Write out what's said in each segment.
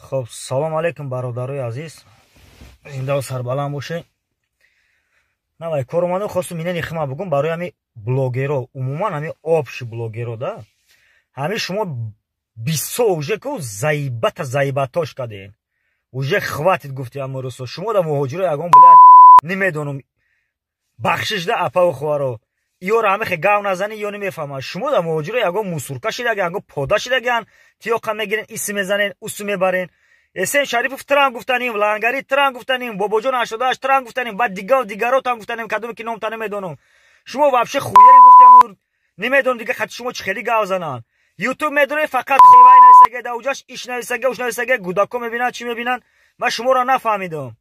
خب سلام علیکم برادرای عزیز. زنده و سربلند باشین. навай кор омадам хостум инани хима бигум барои ҳами блогеро, умуман ҳами обши блогеро да. ҳами шумо бисо уже ку заибатош каден. Уже хватит гуфти амурусо. Шумо да муҳоҷиро ягон блад немедонам бахшиш да апа ухваро. иёро ҳами хе гав назани ё немефаҳмад. Шумо да муҳоҷиро ягон мусурка шидаган, ягон пода шидаган, тиёқа мегирен, исм мезанен, усу мебарен. Эсен Шарипов Тран гуфтаним, Лангари Тран гуфтаним, Бобоҷон 88 Тран гуфтаним, баъд дигаро там гуфтаним, кадоме ки ном та намедонам. Шумо вообще хуяри гуфтам, немедонам дига хати шумо чӣ хели гав занан. YouTube медонем фақат хевай нависаге да уҷаш иш нависаге, уш нависаге, гудако мебинан, чӣ мебинан? Ман шуморо нафаҳмидам.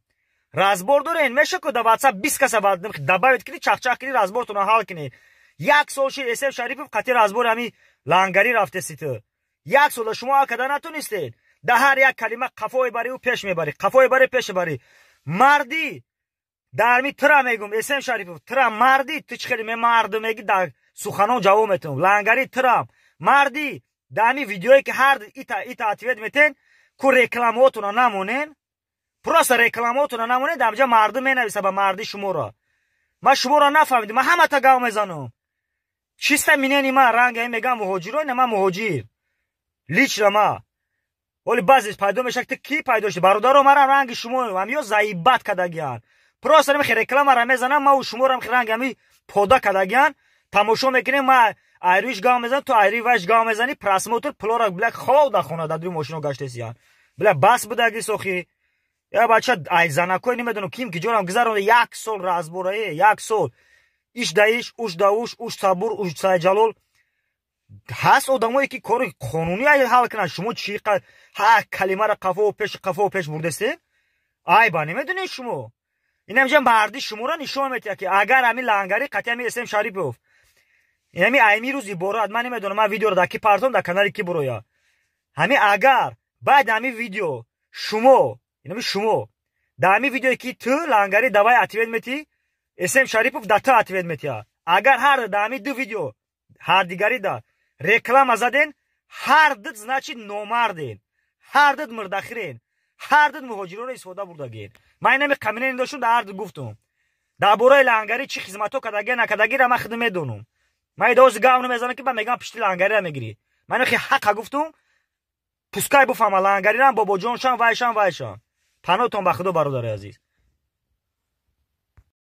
Разбор дорен, меша ку да WhatsApp 20 каса добавит кини, чахчах кини, разбортуна ҳал кини. Як сол шид Эсен Шарипов қати разбор ҳами Лангари рафтеси ту. Як сол шумо акада натунистед. Да ҳар як калима қафои бари у пеш мебари, қафои бари пеш бари. Марди дарми тра мегум Эсен Шарипов, тра марди ту чӣ хеле мемарду меги да суханон ҷавоб метунам. Лангари тра марди дами видеое ки ҳар ита ответ метен ку рекламотуна намонен. Просто рекламотуна намонен дамҷа марду менависа ба марди шуморо. Ман шуморо нафаҳмидам, ман ҳамата гав мезанам. Чиста минени ман ранга мегам муҳоҷиро, не ман муҳоҷир. Лично ман ولی بعضیش پیدا میشه که کی پیدا شده برادرها مرا رنگ شما هم یا زایبت کدگیان پروسه نمیخه رکلام را میزنم ما و شما رو رنگ همی پودا کدگیان تماشا میکنیم ما ایریش گام میزنم تو ایری وش گام میزنی پراسموتر پلورا بلک خود خونه دادری ماشینو گشتسیان بلا بس بودگی سوخی یا بچه ای زنکوی نمیدونم کیم کی جونم گذرونده یک سال رازبورای یک سال ایش دایش اوش داوش اوش صبور اوش سایجلال هست آدمایی که کار قانونی حل کنن شما چی ها کلمه را قفا و پیش بردستین ای با نمیدونین شما این همجا مردی شما را نشون میده که اگر همین لنگری قطعی همین اسم شریپوف همین ایمی روزی براد من نمیدونم من ویدیو رو در کی پارتون در کانال کی برویا همین اگر بعد همین ویدیو شما اینمی شما در همین ویدیو کی تو لنگری دوای اتیوید میتی اسم شریپوف دتا اتیوید میتی اگر هر در همین دو ویدیو هر دیگری دا реклама заден ҳар дид значит номарден ҳар дид мирдахирен ҳар дид муҳоҷиронро истифода бурдагин ман нами каминен доштум дар ҳар дид гуфтум дар бораи лангари чӣ хизмато кадаги накадагира ман худам медонам ман идози гав намезанам ки ман мегам пишти лангариро мегирӣ ман хи ҳақа гуфтум пускай буфама лангарирам бобоҷоншан вайшан паноҳтон ба худо бародари азиз